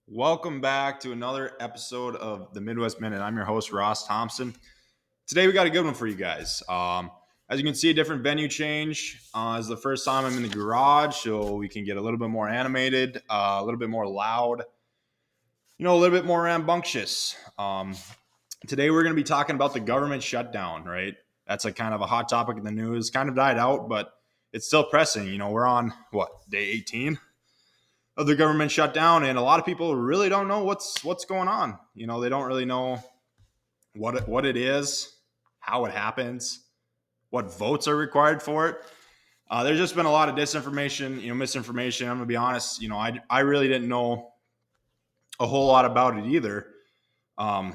Welcome back to another episode of the Midwest Minute. I'm your host, Ross Thompson. Today we got a good one for you guys. As you can see, a different venue change. It's the first time I'm in the garage, so we can get a little bit more animated, a little bit more loud, a little bit more rambunctious. Today we're going to be talking about the government shutdown, right? That's a kind of a hot topic in the news. Kind of died out, but it's still pressing. We're on, day 18? Of the government shutdown, and a lot of people really don't know what's going on. They don't really know what it is, how it happens, what votes are required for it. There's just been a lot of disinformation, misinformation. I'm gonna be honest. I really didn't know a whole lot about it either. Um,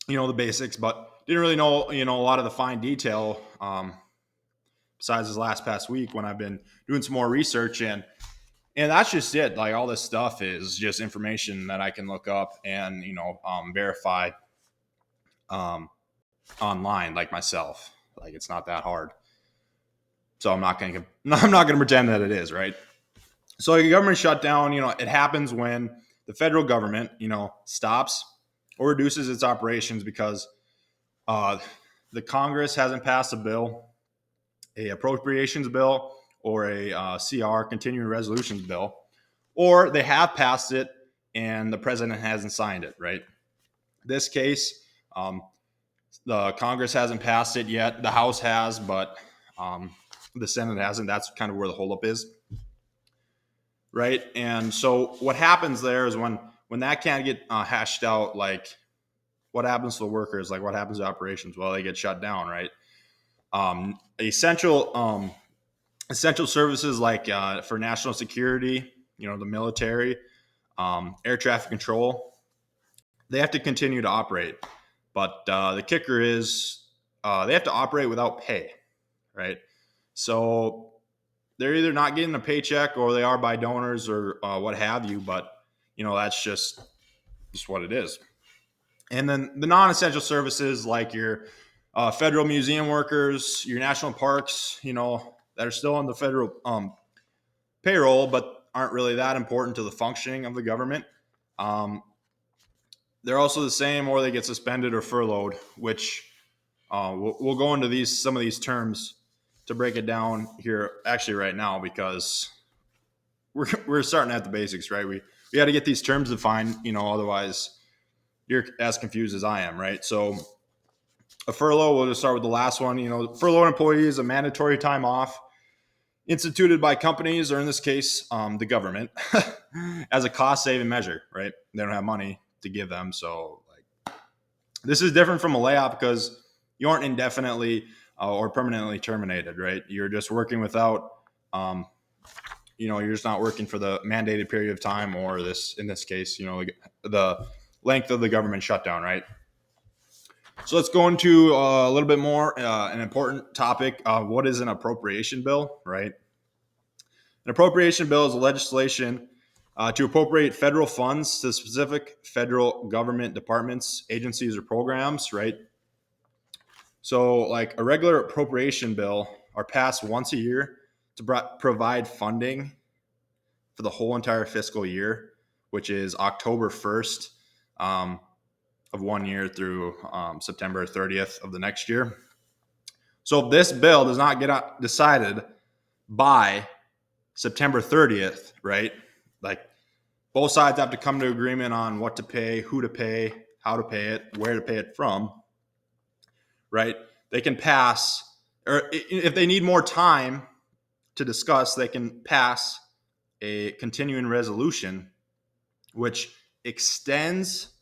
the basics, but didn't really know a lot of the fine detail. Besides this last past week when I've been doing some more research and that's just it. Like all this stuff is just information that I can look up and verify online, like myself. Like it's not that hard. So I'm not gonna pretend that it is, right? So a government shutdown, it happens when the federal government, stops or reduces its operations because uh, the Congress hasn't passed a bill, a appropriations bill, or a CR, continuing resolutions bill, or they have passed it and the president hasn't signed it, right? This case, the Congress hasn't passed it yet. The House has, but the Senate hasn't. That's kind of where the holdup is, right? And so what happens there is when that can't get hashed out, like what happens to the workers, like what happens to operations? Well, they get shut down, right? Essential services like for national security, the military, air traffic control, they have to continue to operate. But the kicker is they have to operate without pay, right? So they're either not getting a paycheck or they are by donors or what have you. But that's just what it is. And then the non-essential services like your federal museum workers, your national parks, that are still on the federal payroll, but aren't really that important to the functioning of the government. Um, they're also the same, or they get suspended or furloughed, which we'll go into some of these terms to break it down here actually right now because we're starting at the basics, right? We got to get these terms defined, otherwise you're as confused as I am, right? So a furlough, we'll just start with the last one. Furloughed employees, a mandatory time off instituted by companies, or in this case, the government, as a cost-saving measure, right? They don't have money to give them, so this is different from a layoff because you aren't indefinitely or permanently terminated, right? You're just working without, you're just not working for the mandated period of time, or in this case, the length of the government shutdown, right? So let's go into a little bit more an important topic. What is an appropriation bill, right? An appropriation bill is a legislation to appropriate federal funds to specific federal government departments, agencies, or programs, right? So, like a regular appropriation bill are passed once a year to provide funding for the whole entire fiscal year, which is October 1st of one year through September 30th of the next year. So if this bill does not get decided by September 30th, right? Like both sides have to come to agreement on what to pay, who to pay, how to pay it, where to pay it from, right? They can pass, or if they need more time to discuss, they can pass a continuing resolution, which extends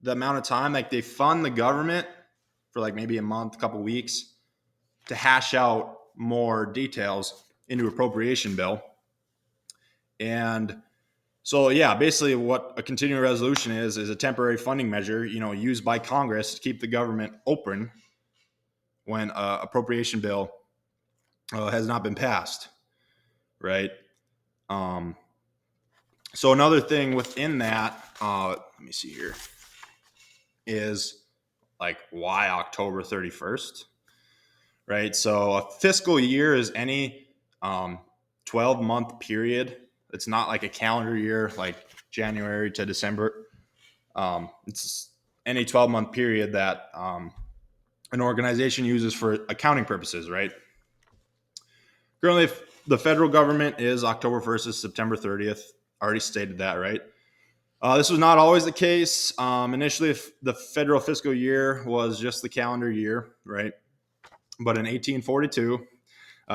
the amount of time, like they fund the government for like maybe a month, a couple weeks to hash out more details into appropriation bill. And so, yeah, basically what a continuing resolution is a temporary funding measure, used by Congress to keep the government open when an appropriation bill has not been passed, right? So another thing within that, let me see here, is like why October 31st, right? So a fiscal year is any 12-month period It's not like a calendar year, like January to December. It's any 12-month period that an organization uses for accounting purposes, right? Currently, the federal government is October 1st to September 30th. Already stated that, right? This was not always the case. Initially, the federal fiscal year was just the calendar year, right? But in 1842,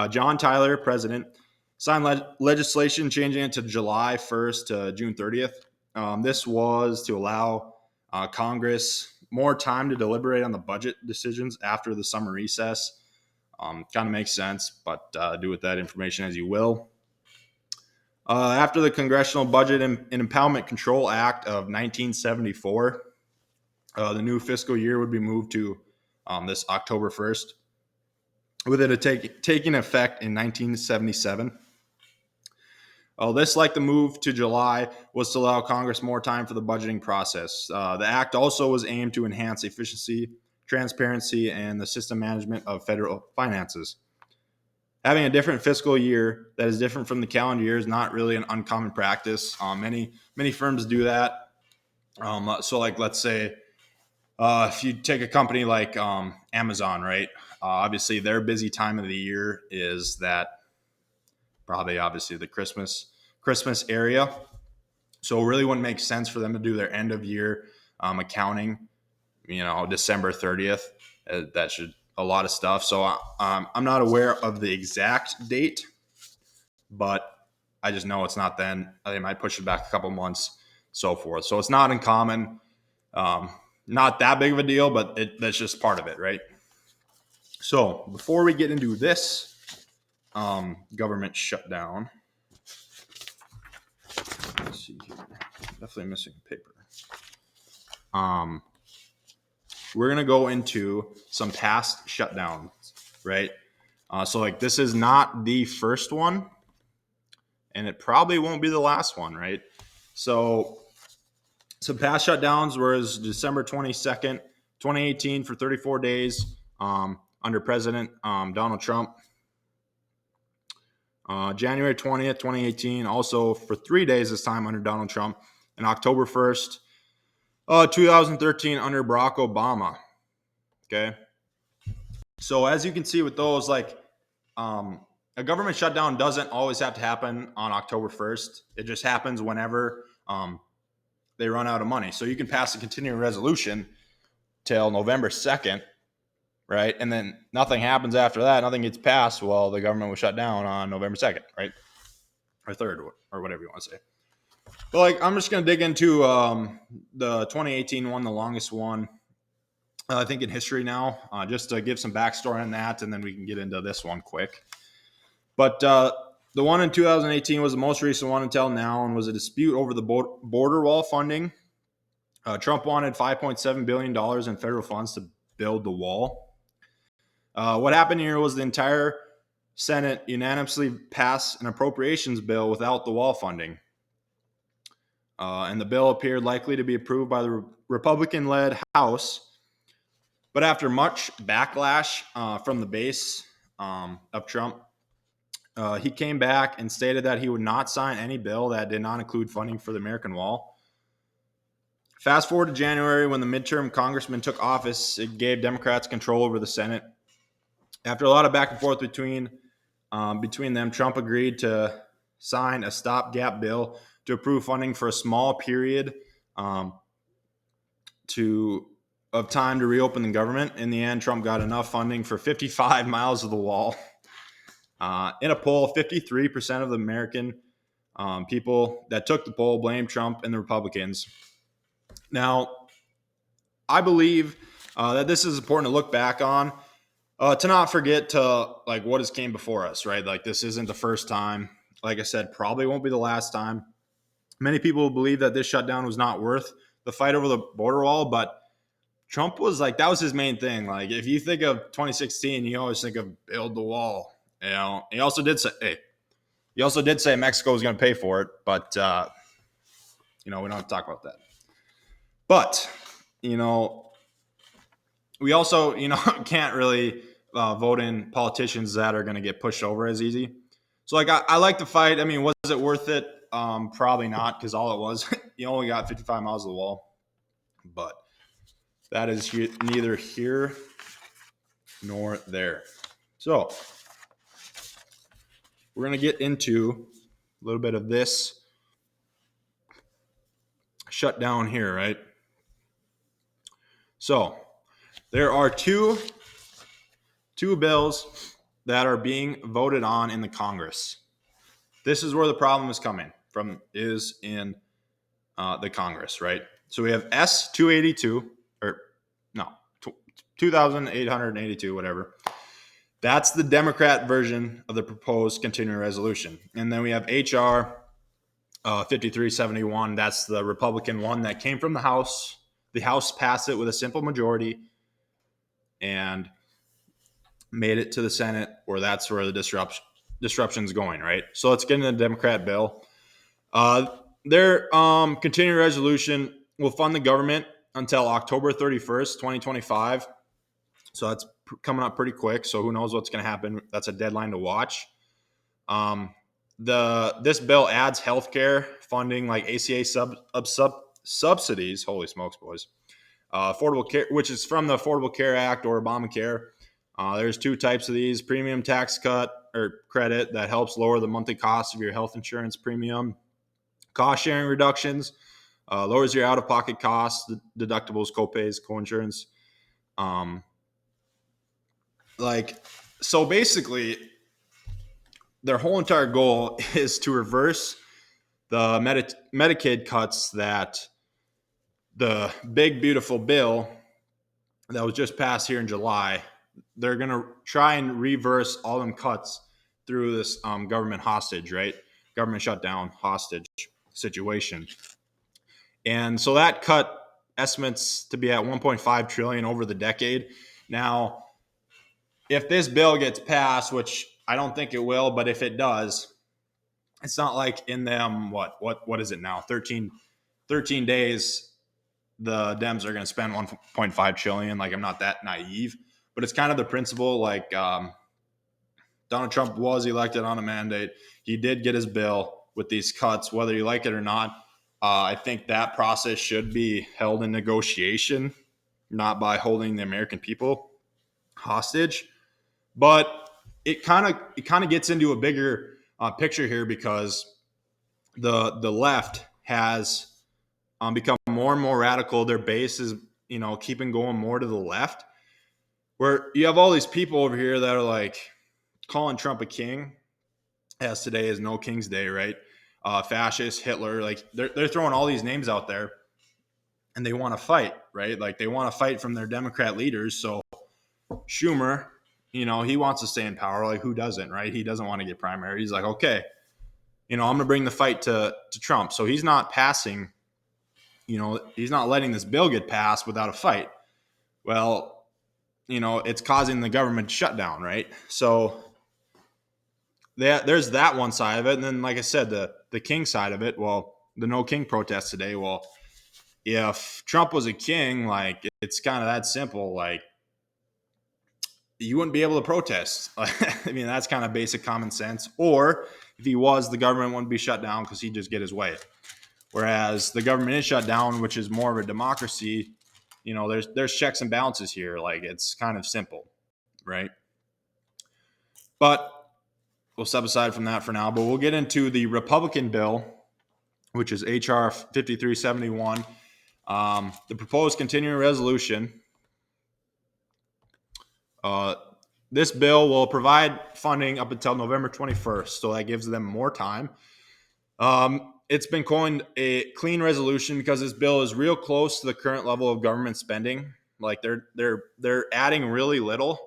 John Tyler, president, signed legislation changing it to July 1st to June 30th. This was to allow Congress more time to deliberate on the budget decisions after the summer recess. Kind of makes sense, but do with that information as you will. After the Congressional Budget and Impoundment Control Act of 1974, the new fiscal year would be moved to this October 1st, with it taking effect in 1977. This, like the move to July, was to allow Congress more time for the budgeting process. The act also was aimed to enhance efficiency, transparency, and the system management of federal finances. Having a different fiscal year that is different from the calendar year is not really an uncommon practice. Many firms do that. So, like, let's say if you take a company like Amazon, right? Obviously, their busy time of the year is that probably obviously the Christmas area. So it really wouldn't make sense for them to do their end of year accounting, December 30th. That should a lot of stuff. So I'm not aware of the exact date, but I just know it's not then. They might push it back a couple months, so forth. So it's not uncommon. Not that big of a deal, but that's just part of it, right? So before we get into this government shutdown, let's see here. Definitely missing paper. We're gonna go into some past shutdowns, right? So like this is not the first one, and it probably won't be the last one, right? So some past shutdowns was December 22nd, 2018 for 34 days under President Donald Trump. January 20th, 2018, also for 3 days this time under Donald Trump. And October 1st, 2013 under Barack Obama. Okay. So as you can see with those, like a government shutdown doesn't always have to happen on October 1st. It just happens whenever they run out of money. So you can pass a continuing resolution till November 2nd, right? And then nothing happens after that. Nothing gets passed. Well, the government was shut down on November 2nd, right? Or 3rd, or whatever you want to say. But like, I'm just going to dig into the 2018 one, the longest one, I think in history now, just to give some backstory on that. And then we can get into this one quick. But the one in 2018 was the most recent one until now, and was a dispute over the border wall funding. Trump wanted $5.7 billion in federal funds to build the wall. What happened here was the entire Senate unanimously passed an appropriations bill without the wall funding. And the bill appeared likely to be approved by the Republican-led House. But after much backlash from the base of Trump, he came back and stated that he would not sign any bill that did not include funding for the American Wall. Fast forward to January, when the midterm congressman took office, it gave Democrats control over the Senate. After a lot of back and forth between them, Trump agreed to sign a stopgap bill to approve funding for a small period of time to reopen the government. In the end, Trump got enough funding for 55 miles of the wall. In a poll, 53% of the American people that took the poll blamed Trump and the Republicans. Now, I believe that this is important to look back on, to not forget to like what has came before us, right? Like this isn't the first time. Like I said, probably won't be the last time. Many people believe that this shutdown was not worth the fight over the border wall, but Trump was like, that was his main thing. Like if you think of 2016, you always think of build the wall. He also did say Mexico was going to pay for it, but we don't have to talk about that. But we also can't really vote in politicians that are going to get pushed over as easy. So like I like the fight. I mean, was it worth it? Probably not, because all it was, you only got 55 miles of the wall. But that is neither here nor there. So we're going to get into a little bit of this shutdown here, right? So there are two bills that are being voted on in the Congress. This is where the problem is coming from, is in the Congress, right? So we have S 282, or no, 2,882, whatever. That's the Democrat version of the proposed continuing resolution. And then we have HR 5371. That's the Republican one that came from the House. The House passed it with a simple majority and made it to the Senate, where that's where the disruption's going, right? So let's get into the Democrat bill. Their continuing resolution will fund the government until October 31st, 2025. So that's coming up pretty quick. So who knows what's going to happen? That's a deadline to watch. This bill adds healthcare funding like ACA subsidies. Holy smokes, boys! Affordable care, which is from the Affordable Care Act or Obamacare. There's two types of these: premium tax cut or credit that helps lower the monthly cost of your health insurance premium. Cost sharing reductions lowers your out-of-pocket costs, deductibles, copays, coinsurance. So basically, their whole entire goal is to reverse the Medicaid cuts that the big, beautiful bill that was just passed here in July. They're going to try and reverse all them cuts through this government hostage, right? Government shutdown hostage situation. And so that cut estimates to be at 1.5 trillion over the decade. Now, if this bill gets passed, which I don't think it will, but if it does, it's not like in them, what is it now? 13 days, the Dems are going to spend 1.5 trillion. Like, I'm not that naive, but it's kind of the principle. Like, Donald Trump was elected on a mandate. He did get his bill with these cuts, whether you like it or not. I think that process should be held in negotiation, not by holding the American people hostage. But it kind of gets into a bigger picture here, because the left has become more and more radical. Their base is keeping going more to the left, where you have all these people over here that are like calling Trump a king, as today is No King's Day, right? Fascist, Hitler, like they're throwing all these names out there, and they want to fight, right? Like they want to fight from their Democrat leaders. So Schumer, he wants to stay in power. Like, who doesn't, right? He doesn't want to get primary. He's like, okay, I'm going to bring the fight to Trump. So he's not passing, he's not letting this bill get passed without a fight. Well, it's causing the government shutdown, right? So there's that one side of it. And then, like I said, the king side of it, well, the No King protest today, well, if Trump was a king, like, it's kind of that simple. Like, you wouldn't be able to protest. I mean, that's kind of basic common sense. Or if he was, the government wouldn't be shut down because he'd just get his way. Whereas the government is shut down, which is more of a democracy. There's checks and balances here. Like, it's kind of simple, right? But we'll step aside from that for now. But we'll get into the Republican bill, which is HR 5371. The proposed continuing resolution. This bill will provide funding up until November 21st, so that gives them more time. It's been coined a clean resolution because this bill is real close to the current level of government spending. Like, they're adding really little,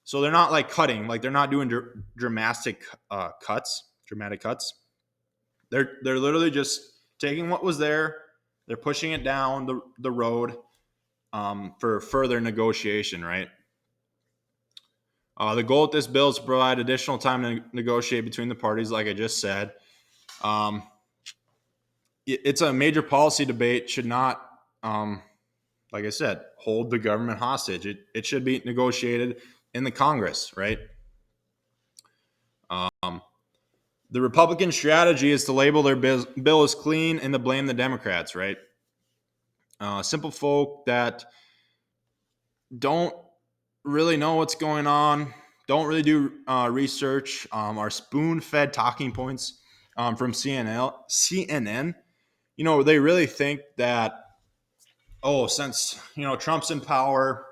so they're not like cutting. Like, they're not doing dramatic cuts. They're literally just taking what was there. They're pushing it down the road for further negotiation, right? The goal of this bill is to provide additional time to negotiate between the parties, like I just said. It's a major policy debate. Should not, like I said, hold the government hostage. It should be negotiated in the Congress, right? The Republican strategy is to label their bill as clean and to blame the Democrats, right? Simple folk that don't really know what's going on, don't really do research, are spoon-fed talking points from CNN. They really think that, oh, since Trump's in power,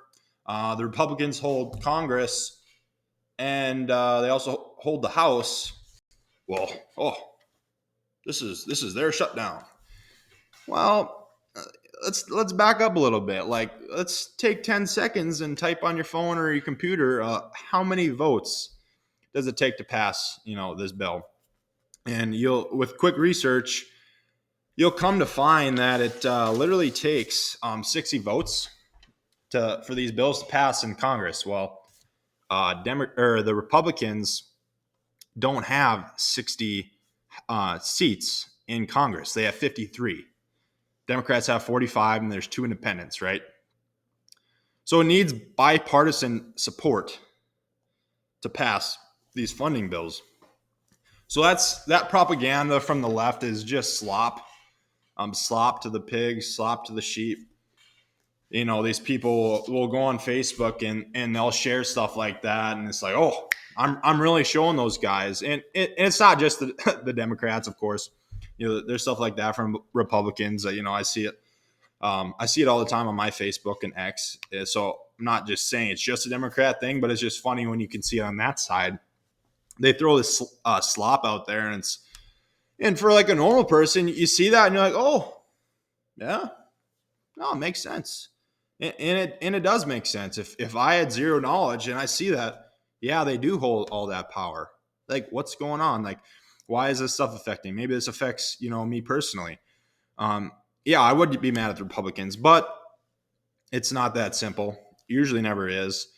the Republicans hold Congress, and they also hold the House. Well, oh, this is their shutdown. Well, let's back up a little bit. Like, let's take 10 seconds and type on your phone or your computer, how many votes does it take to pass, this bill? And you'll, with quick research, you'll come to find that it literally takes 60 votes for these bills to pass in Congress. Well, the Republicans don't have 60 seats in Congress. They have 53. Democrats have 45, and there's 2 independents, right? So it needs bipartisan support to pass these funding bills. So that propaganda from the left is just slop. Slop to the pigs, slop to the sheep. These people will go on Facebook and they'll share stuff like that, and it's like, oh, I'm really showing those guys, and it's not just the Democrats, of course. There's stuff like that from Republicans. I see it. I see it all the time on my Facebook and X. So I'm not just saying it's just a Democrat thing, but it's just funny when you can see it on that side. They throw this slop out there, and for like a normal person, you see that and you're like, oh, yeah, no, it makes sense. And it does make sense. If I had zero knowledge and I see that, yeah, they do hold all that power. Like, what's going on? Like, why is this stuff affecting? Maybe this affects, me personally. Yeah, I would be mad at the Republicans, but it's not that simple. Usually never is.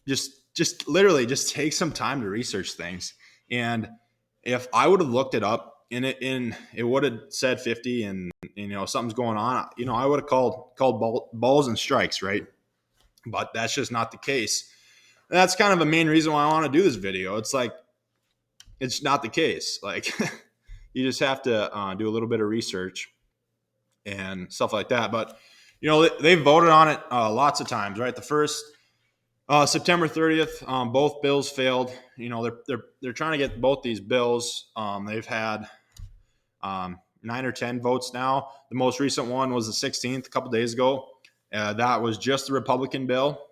Just literally just take some time to research things. And if I would have looked it up and it would have said 50 and something's going on, I would have called balls and strikes, right? But that's just not the case. And that's kind of the main reason why I want to do this video. It's like, it's not the case. Like, you just have to do a little bit of research and stuff like that. But they voted on it lots of times, right? The first September 30th, both bills failed. They're trying to get both these bills. They've had 9 or 10 votes now. The most recent one was the 16th, a couple days ago. That was just the Republican bill.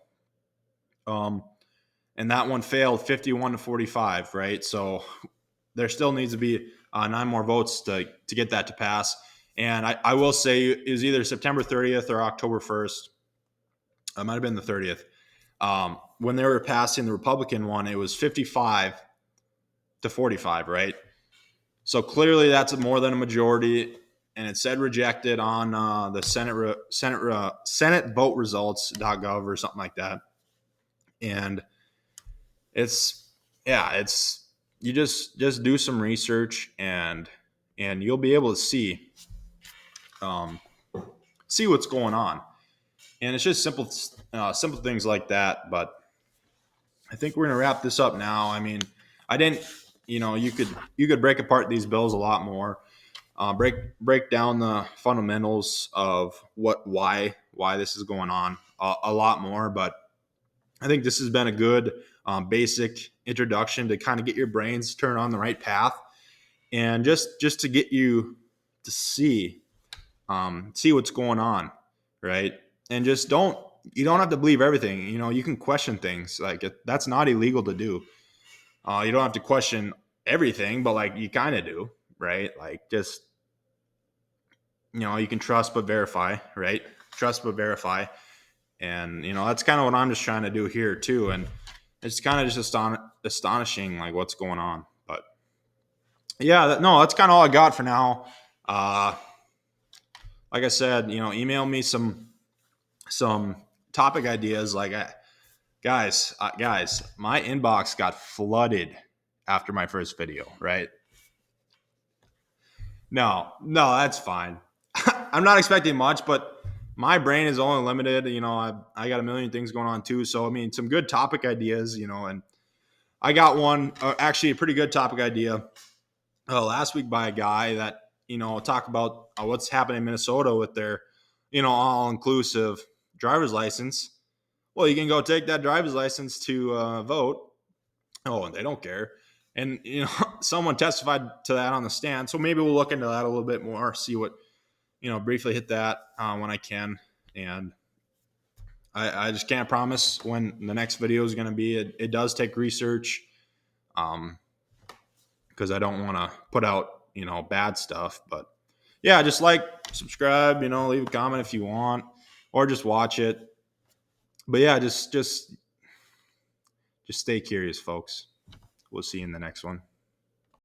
And that one failed 51-45, right? So there still needs to be 9 more votes to get that to pass. And I will say it was either September 30th or October 1st. It might have been the 30th. When they were passing the Republican one, it was 55-45, right? So clearly that's more than a majority. And it said rejected on the Senate vote results.gov or something like that. And you just do some research and you'll be able to see what's going on. And it's just simple things like that. But I think we're gonna wrap this up now. I mean, I didn't, you could break apart these bills a lot more, break down the fundamentals of why this is going on a lot more. But I think this has been a good basic introduction to kind of get your brains turned on the right path, and just to get you to see what's going on, right? And just you don't have to believe everything. You can question things. Like, that's not illegal to do. You don't have to question everything, but like, you kind of do, right? Like, just, you can trust but verify, right? Trust but verify. And, that's kind of what I'm just trying to do here too. And it's kind of just astonishing, like, what's going on. But yeah, that's kind of all I got for now. Like I said, email me some topic ideas. Like, guys, my inbox got flooded after my first video, right? No, that's fine. I'm not expecting much, but my brain is only limited. I got a million things going on too. So, I mean, some good topic ideas, and I got one, actually a pretty good topic idea last week by a guy that, talk about what's happening in Minnesota with their, all inclusive driver's license. Well, you can go take that driver's license to vote. Oh, and they don't care. And, someone testified to that on the stand. So maybe we'll look into that a little bit more, see what, briefly hit that when I can. And I just can't promise when the next video is going to be. It does take research because I don't want to put out, bad stuff. But yeah, just like, subscribe, leave a comment if you want, or just watch it. But yeah, just stay curious, folks. We'll see you in the next one.